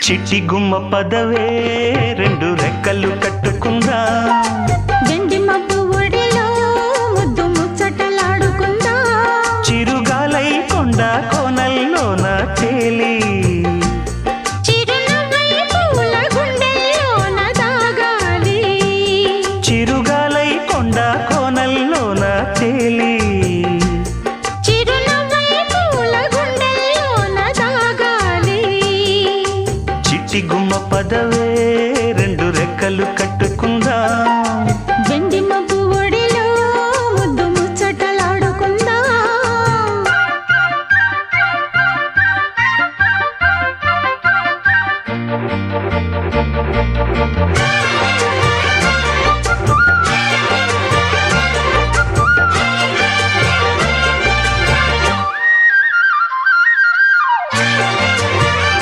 చిట్టి గుమ్మ పదవే రెండు రెక్కలు కట్టుకుందా వెండి మబ్బు ఒడిలో ముద్దు ముచ్చటలాడుకుందా చిరుగాలై కొండ కోనల్లోన తేలి చిరునవ్వై పూల గుండెల్లోన దాగాలి చిరుగాలై కొండ కోనల్లోన తేలి చిరునవ్వై పూల గుండెల్లోన దాగాలి చిట్టి గుమ్మ పదవే రెండు రెక్కలు